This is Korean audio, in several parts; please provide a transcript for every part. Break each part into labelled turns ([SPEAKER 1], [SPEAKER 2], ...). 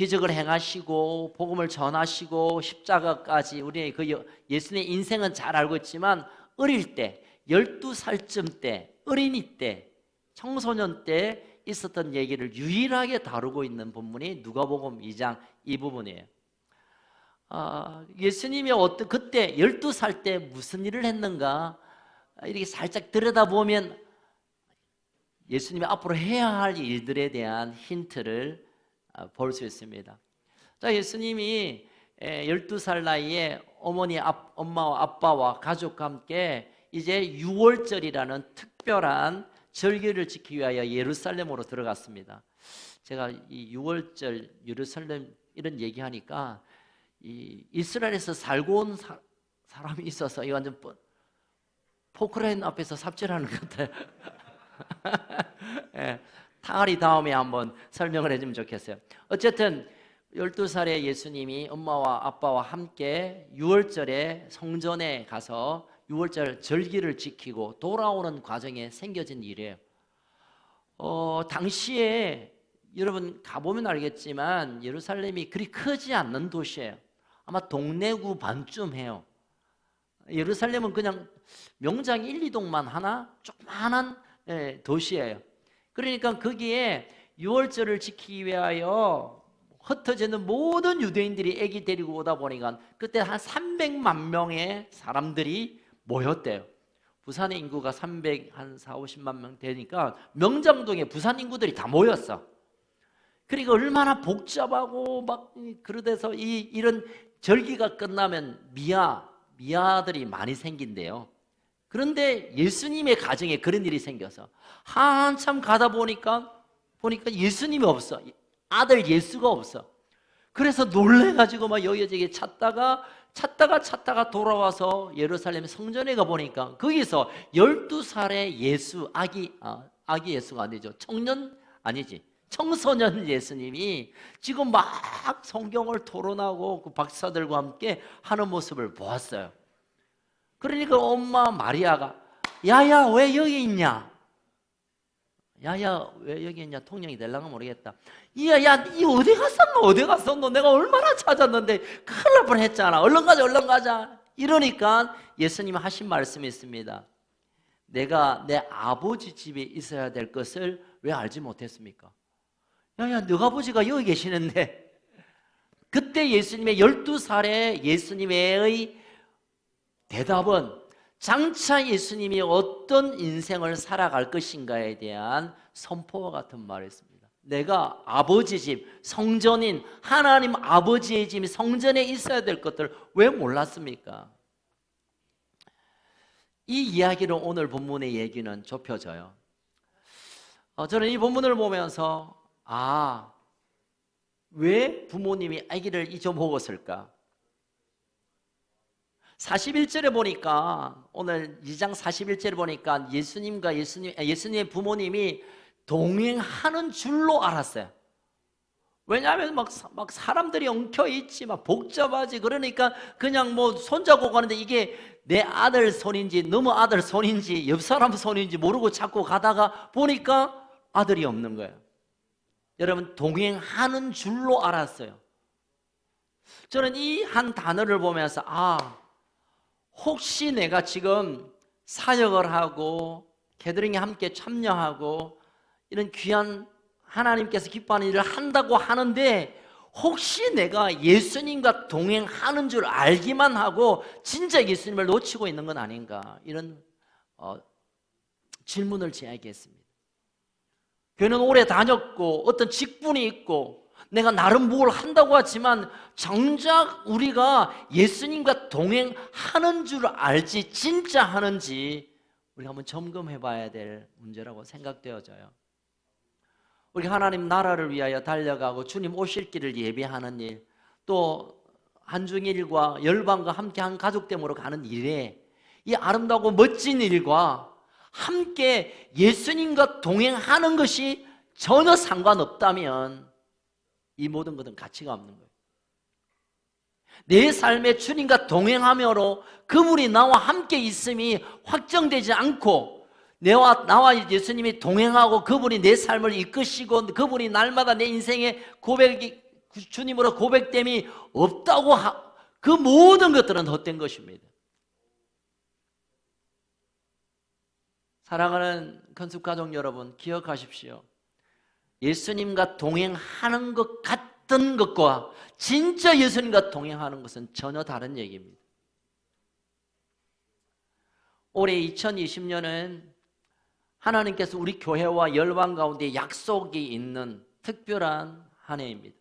[SPEAKER 1] 기적을 행하시고 복음을 전하시고 십자가까지 우리 예수님의 인생은 잘 알고 있지만 어릴 때 12살쯤 때 어린이 때 청소년 때 있었던 얘기를 유일하게 다루고 있는 본문이 누가복음 2장 이 부분이에요. 예수님이 그때 12살 때 무슨 일을 했는가 이렇게 살짝 들여다보면 예수님이 앞으로 해야 할 일들에 대한 힌트를 볼 수 있습니다. 자, 예수님이 12살 나이에 엄마와 아빠와 가족과 함께 이제 유월절이라는 특별한 절기를 지키기 위하여 예루살렘으로 들어갔습니다. 제가 이 유월절 예루살렘 이런 얘기하니까 이 이스라엘에서 살고 온 사람이 있어서 이 완전 포크레인 앞에서 삽질하는 것 같아요. 예, 탕아리 다음에 한번 설명을 해주면 좋겠어요. 어쨌든 12살의 예수님이 엄마와 아빠와 함께 유월절에 성전에 가서 유월절 절기를 지키고 돌아오는 과정에 생겨진 일이에요. 당시에 여러분 가보면 알겠지만 예루살렘이 그리 크지 않는 도시예요. 아마 동래구 반쯤 해요. 예루살렘은 그냥 명장 1, 2동만 하나 조그만한 도시예요. 그러니까 거기에 유월절을 지키기 위하여 흩어지는 모든 유대인들이 아기 데리고 오다 보니까 그때 한 300만 명의 사람들이 모였대요. 부산의 인구가 4, 50만 명 되니까 명장동에 부산 인구들이 다 모였어. 그러니까 얼마나 복잡하고 막 그러돼서 이런 절기가 끝나면 미아들이 많이 생긴대요. 그런데 예수님의 가정에 그런 일이 생겨서 한참 가다 보니까 예수님이 없어. 아들 예수가 없어. 그래서 놀래가지고 막 여기저기 찾다가 돌아와서 예루살렘 성전에 가보니까 거기서 12살의 예수, 아기 예수가 아니죠. 청소년 예수님이 지금 막 성경을 토론하고 그 박사들과 함께 하는 모습을 보았어요. 그러니까 엄마 마리아가 야야 왜 여기 있냐? 야야 왜 여기 있냐? 통영이 될랑가 모르겠다. 야, 니 어디 갔었노? 내가 얼마나 찾았는데 큰일 날 뻔했잖아. 얼른 가자. 이러니까 예수님이 하신 말씀이 있습니다. 내가 내 아버지 집에 있어야 될 것을 왜 알지 못했습니까? 야야 너 아버지가 여기 계시는데. 그때 예수님의 12살의 예수님의 대답은 장차 예수님이 어떤 인생을 살아갈 것인가에 대한 선포와 같은 말이었습니다. 내가 아버지 집, 성전인 하나님 아버지의 집, 성전에 있어야 될 것들 왜 몰랐습니까? 이 이야기로 오늘 본문의 얘기는 좁혀져요. 저는 이 본문을 보면서 왜 부모님이 아기를 잊어먹었을까? 41절에 보니까 오늘 2장 41절에 보니까 예수님의 부모님이 동행하는 줄로 알았어요. 왜냐하면 막 사람들이 엉켜있지 막 복잡하지. 그러니까 그냥 뭐 손잡고 가는데 이게 내 아들 손인지 너무 아들 손인지 옆 사람 손인지 모르고 자꾸 가다가 보니까 아들이 없는 거예요. 여러분 동행하는 줄로 알았어요. 저는 이 한 단어를 보면서 혹시 내가 지금 사역을 하고 게더링에 함께 참여하고 이런 귀한 하나님께서 기뻐하는 일을 한다고 하는데 혹시 내가 예수님과 동행하는 줄 알기만 하고 진짜 예수님을 놓치고 있는 건 아닌가, 이런 질문을 제기했습니다. 교회는 오래 다녔고 어떤 직분이 있고 내가 나름 뭘 한다고 하지만 정작 우리가 예수님과 동행하는 줄 알지 진짜 하는지 우리가 한번 점검해 봐야 될 문제라고 생각되어져요. 우리가 하나님 나라를 위하여 달려가고 주님 오실 길을 예비하는 일, 또 한중일과 열방과 함께한 가족됨으로 가는 일에 이 아름다고 멋진 일과 함께 예수님과 동행하는 것이 전혀 상관없다면 이 모든 것은 가치가 없는 거예요. 내 삶에 주님과 동행하므로 그분이 나와 함께 있음이 확정되지 않고 나와 예수님이 동행하고 그분이 내 삶을 이끄시고 그분이 날마다 내 인생의 고백이 주님으로 고백됨이 없다고 그 모든 것들은 헛된 것입니다. 사랑하는 건축가족 여러분, 기억하십시오. 예수님과 동행하는 것 같던 것과 진짜 예수님과 동행하는 것은 전혀 다른 얘기입니다. 올해 2020년은 하나님께서 우리 교회와 열방 가운데 약속이 있는 특별한 한 해입니다.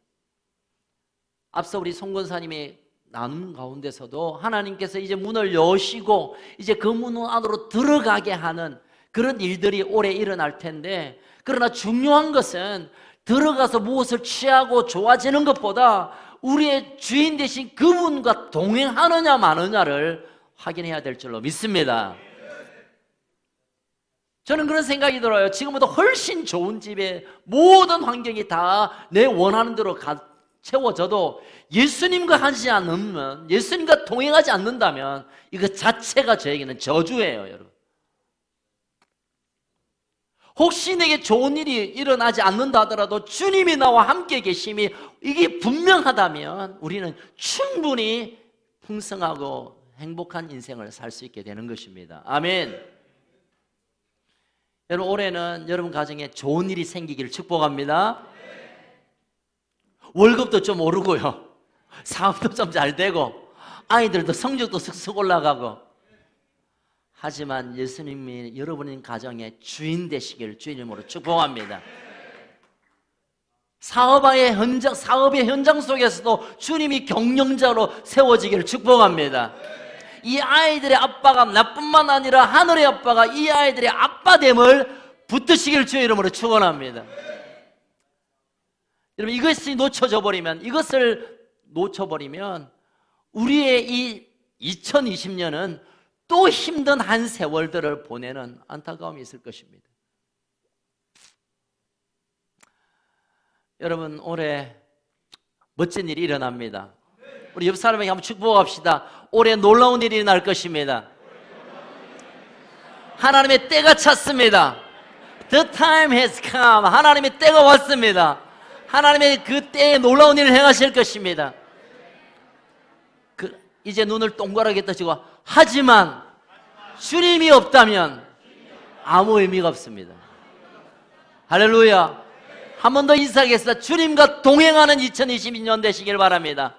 [SPEAKER 1] 앞서 우리 송건사님의 나눔 가운데서도 하나님께서 이제 문을 여시고 이제 그 문 안으로 들어가게 하는 그런 일들이 올해 일어날 텐데, 그러나 중요한 것은 들어가서 무엇을 취하고 좋아지는 것보다 우리의 주인 되신 그분과 동행하느냐 마느냐를 확인해야 될 줄로 믿습니다. 저는 그런 생각이 들어요. 지금보다 훨씬 좋은 집에 모든 환경이 다 내 원하는 대로 채워져도 예수님과 하지 않으면, 예수님과 동행하지 않는다면 이거 자체가 저에게는 저주예요, 여러분. 혹시 내게 좋은 일이 일어나지 않는다 하더라도 주님이 나와 함께 계심이 이게 분명하다면 우리는 충분히 풍성하고 행복한 인생을 살 수 있게 되는 것입니다. 아멘. 여러분, 올해는 여러분 가정에 좋은 일이 생기기를 축복합니다. 월급도 좀 오르고요, 사업도 좀 잘 되고, 아이들도 성적도 슥슥 올라가고. 하지만 예수님이 여러분의 가정의 주인 되시기를 주님으로 축복합니다. 사업의 현장 속에서도 주님이 경영자로 세워지기를 축복합니다. 이 아이들의 아빠가 나뿐만 아니라 하늘의 아빠가 이 아이들의 아빠됨을 붙드시기를 주의 이름으로 축원합니다. 여러분, 이것을 놓쳐버리면 우리의 이 2020년은 또 힘든 한 세월들을 보내는 안타까움이 있을 것입니다. 여러분, 올해 멋진 일이 일어납니다. 우리 옆 사람에게 한번 축복합시다. 올해 놀라운 일이 날 것입니다. 하나님의 때가 찼습니다. The time has come. 하나님의 때가 왔습니다. 하나님의 그 때에 놀라운 일을 행하실 것입니다. 이제 눈을 동그랗게 뜨시고, 하지만 주님이 없다면 아무 의미가 없습니다. 할렐루야. 한 번 더 인사하겠습니다. 주님과 동행하는 2022년 되시길 바랍니다.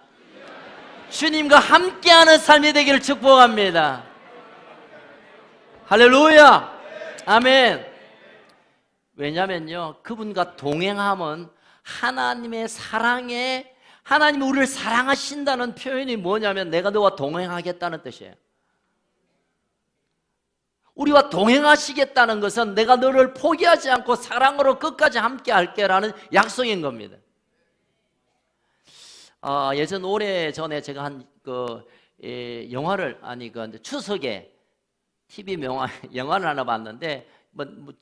[SPEAKER 1] 주님과 함께하는 삶이 되기를 축복합니다. 할렐루야. 아멘. 왜냐면요, 그분과 동행하면 하나님의 사랑에, 하나님이 우리를 사랑하신다는 표현이 뭐냐면 내가 너와 동행하겠다는 뜻이에요. 우리와 동행하시겠다는 것은 내가 너를 포기하지 않고 사랑으로 끝까지 함께 할게라는 약속인 겁니다. 예전 오래전에 제가 추석에 TV 영화를 하나 봤는데,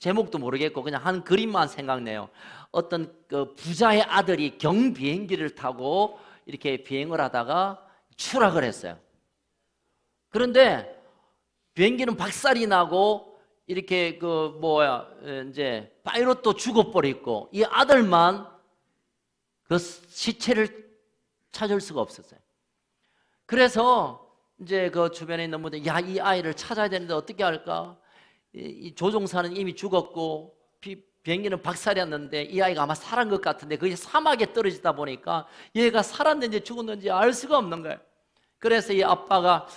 [SPEAKER 1] 제목도 모르겠고 그냥 한 그림만 생각나요. 어떤 그 부자의 아들이 경비행기를 타고 이렇게 비행을 하다가 추락을 했어요. 그런데 비행기는 박살이 나고 이렇게 이제 파이럿도 죽어버렸고, 이 아들만 그 시체를 찾을 수가 없었어요. 그래서 이제 그 주변에 있는 분들이, 이 아이를 찾아야 되는데 어떻게 할까? 이 조종사는 이미 죽었고 비행기는 박살이 났는데 이 아이가 아마 살은 것 같은데 그게 사막에 떨어지다 보니까 얘가 살았는지 죽었는지 알 수가 없는 거예요. 그래서 이 아빠가,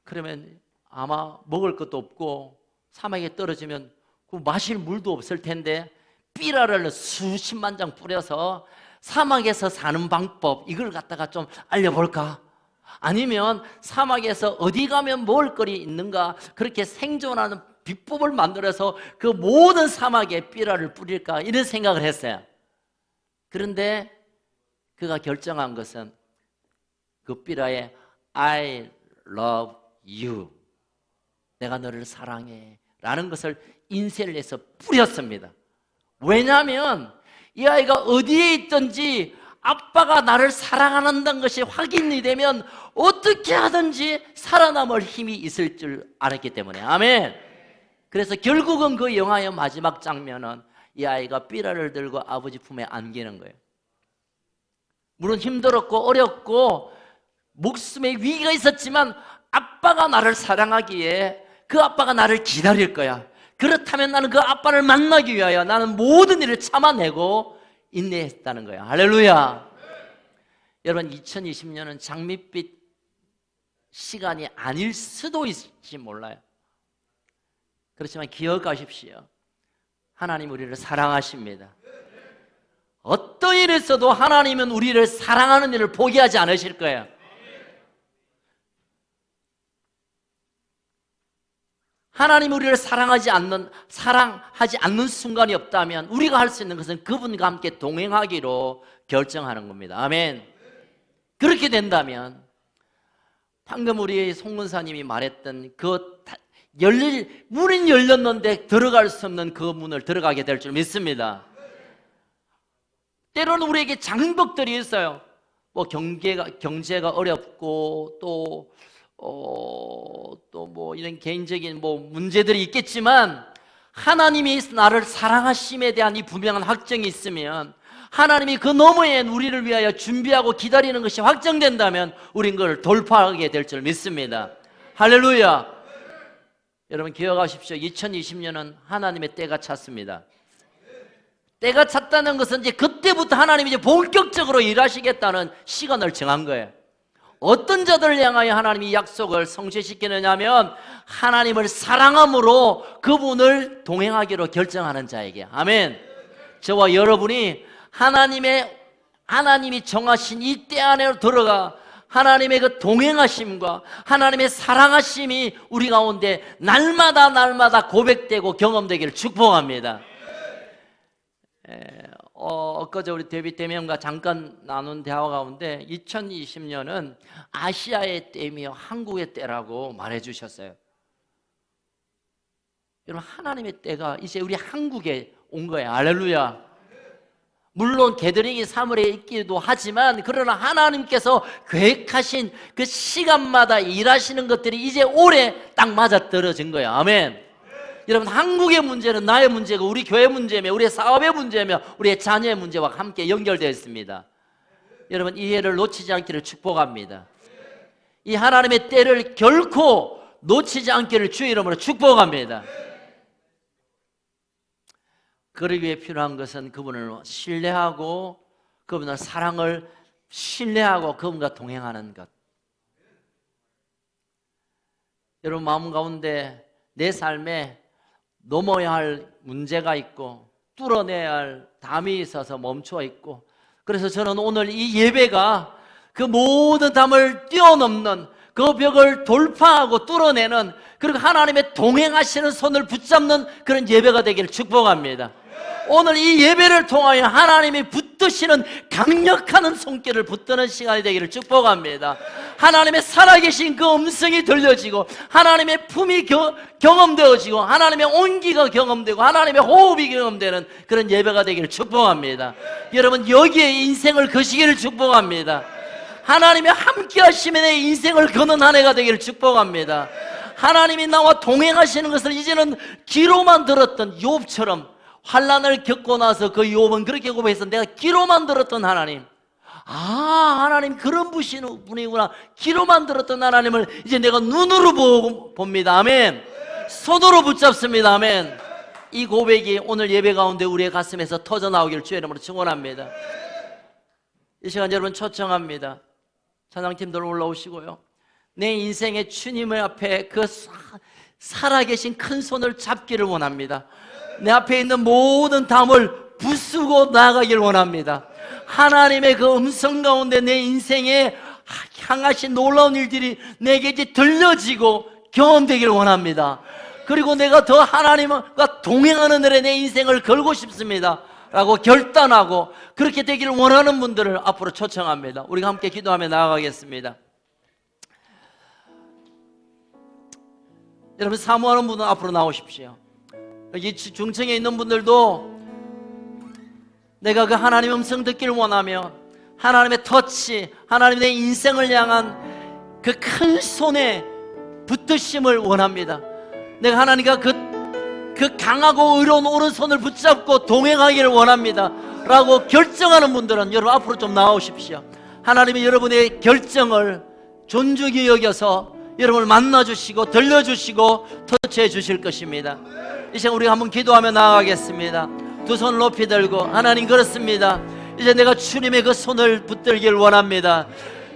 [SPEAKER 1] 그러면 아마 먹을 것도 없고 사막에 떨어지면 그 마실 물도 없을 텐데 삐라를 수십만 장 뿌려서 사막에서 사는 방법, 이걸 갖다가 좀 알려볼까? 아니면 사막에서 어디 가면 먹을 거리 있는가, 그렇게 생존하는 비법을 만들어서 그 모든 사막에 삐라를 뿌릴까, 이런 생각을 했어요. 그런데 그가 결정한 것은 그 삐라에 I love you, 내가 너를 사랑해 라는 것을 인쇄를 해서 뿌렸습니다. 왜냐하면 이 아이가 어디에 있든지 아빠가 나를 사랑한다는 것이 확인이 되면 어떻게 하든지 살아남을 힘이 있을 줄 알았기 때문에. 아멘. 그래서 결국은 그 영화의 마지막 장면은 이 아이가 삐라를 들고 아버지 품에 안기는 거예요. 물론 힘들었고 어렵고 목숨에 위기가 있었지만 아빠가 나를 사랑하기에 그 아빠가 나를 기다릴 거야. 그렇다면 나는 그 아빠를 만나기 위하여 나는 모든 일을 참아내고 인내했다는 거야. 할렐루야. 여러분, 2020년은 장밋빛 시간이 아닐 수도 있을지 몰라요. 그렇지만 기억하십시오. 하나님 우리를 사랑하십니다. 어떤 일을 써도 하나님은 우리를 사랑하는 일을 포기하지 않으실 거예요. 하나님 우리를 사랑하지 않는 순간이 없다면 우리가 할 수 있는 것은 그분과 함께 동행하기로 결정하는 겁니다. 아멘. 그렇게 된다면 방금 우리 송근사님이 말했던 문은 열렸는데 들어갈 수 없는 그 문을 들어가게 될 줄 믿습니다. 때로는 우리에게 장벽들이 있어요. 뭐 경제가 어렵고 또 뭐 이런 개인적인 뭐 문제들이 있겠지만 하나님이 나를 사랑하심에 대한 이 분명한 확정이 있으면 하나님이 그 너머에 우리를 위하여 준비하고 기다리는 것이 확정된다면 우린 그걸 돌파하게 될 줄 믿습니다. 할렐루야. 여러분 기억하십시오. 2020년은 하나님의 때가 찼습니다. 때가 찼다는 것은 이제 그때부터 하나님이 이제 본격적으로 일하시겠다는 시간을 정한 거예요. 어떤 자들을 향하여 하나님이 약속을 성취시키느냐 하면 하나님을 사랑함으로 그분을 동행하기로 결정하는 자에게. 아멘. 저와 여러분이 하나님이 정하신 이 때 안에 들어가 하나님의 그 동행하심과 하나님의 사랑하심이 우리 가운데 날마다 고백되고 경험되기를 축복합니다. 엊그제 우리 데뷔 대명과 잠깐 나눈 대화 가운데 2020년은 아시아의 때이며 한국의 때라고 말해 주셨어요. 여러분 하나님의 때가 이제 우리 한국에 온 거예요. 할렐루야. 물론 게더링이 3월에 있기도 하지만 그러나 하나님께서 계획하신 그 시간마다 일하시는 것들이 이제 올해 딱 맞아떨어진 거예요. 아멘. 여러분 한국의 문제는 나의 문제고 우리 교회 문제며 우리의 사업의 문제며 우리의 자녀의 문제와 함께 연결되어 있습니다. 여러분 이 해를 놓치지 않기를 축복합니다. 이 하나님의 때를 결코 놓치지 않기를 주의 이름으로 축복합니다. 그러기 위해 필요한 것은 그분을 신뢰하고 그분의 사랑을 신뢰하고 그분과 동행하는 것. 여러분 마음 가운데 내 삶에 넘어야 할 문제가 있고 뚫어내야 할 담이 있어서 멈춰 있고 그래서 저는 오늘 이 예배가 그 모든 담을 뛰어넘는 그 벽을 돌파하고 뚫어내는 그리고 하나님의 동행하시는 손을 붙잡는 그런 예배가 되기를 축복합니다. 오늘 이 예배를 통하여 하나님이 붙드시는 강력한 손길을 붙드는 시간이 되기를 축복합니다. 하나님의 살아계신 그 음성이 들려지고 하나님의 품이 경험되어지고 하나님의 온기가 경험되고 하나님의 호흡이 경험되는 그런 예배가 되기를 축복합니다. 여러분 여기에 인생을 거시기를 축복합니다. 하나님의 함께 하심에 내 인생을 거는 한 해가 되기를 축복합니다. 하나님이 나와 동행하시는 것을 이제는 귀로만 들었던 욥처럼 환난을 겪고 나서 그 욥은 그렇게 고백해서 내가 귀로만 들었던 하나님, 하나님 그런 분이구나. 귀로만 들었던 하나님을 이제 내가 눈으로 봅니다. 아멘. 손으로 붙잡습니다. 아멘. 이 고백이 오늘 예배 가운데 우리의 가슴에서 터져나오기를 주의 이름으로 축원합니다. 이 시간 여러분 초청합니다. 찬양팀들 올라오시고요. 내 인생의 주님의 앞에 그 살아계신 큰 손을 잡기를 원합니다. 내 앞에 있는 모든 담을 부수고 나아가길 원합니다. 하나님의 그 음성 가운데 내 인생에 향하신 놀라운 일들이 내게 이제 들려지고 경험되기를 원합니다. 그리고 내가 더 하나님과 동행하는 일에 내 인생을 걸고 싶습니다 라고 결단하고 그렇게 되기를 원하는 분들을 앞으로 초청합니다. 우리가 함께 기도하며 나아가겠습니다. 여러분 사모하는 분은 앞으로 나오십시오. 여기 중층에 있는 분들도 내가 그 하나님의 음성 듣기를 원하며 하나님의 터치, 하나님의 내 인생을 향한 그 큰 손에 붙드심을 원합니다. 내가 하나님과 그 강하고 의로운 오른손을 붙잡고 동행하기를 원합니다. 라고 결정하는 분들은 여러분 앞으로 좀 나오십시오. 하나님이 여러분의 결정을 존중히 여겨서 여러분을 만나주시고 들려주시고 터치해 주실 것입니다. 이 시간 우리가 한번 기도하며 나아가겠습니다. 두 손 높이 들고, 하나님 그렇습니다. 이제 내가 주님의 그 손을 붙들길 원합니다.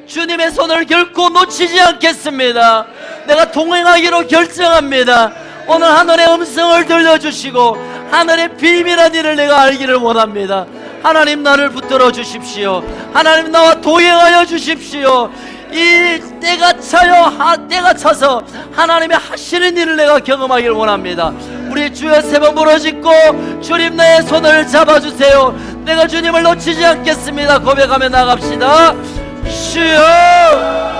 [SPEAKER 1] 주님의 손을 결코 놓치지 않겠습니다. 내가 동행하기로 결정합니다. 오늘 하늘의 음성을 들려주시고 하늘의 비밀한 일을 내가 알기를 원합니다. 하나님 나를 붙들어 주십시오. 하나님 나와 동행하여 주십시오. 이 때가 차서 하나님의 하시는 일을 내가 경험하기를 원합니다. 우리 주여 세 번 부르짖고 주님 나의 손을 잡아주세요. 내가 주님을 놓치지 않겠습니다. 고백하며 나갑시다. 주여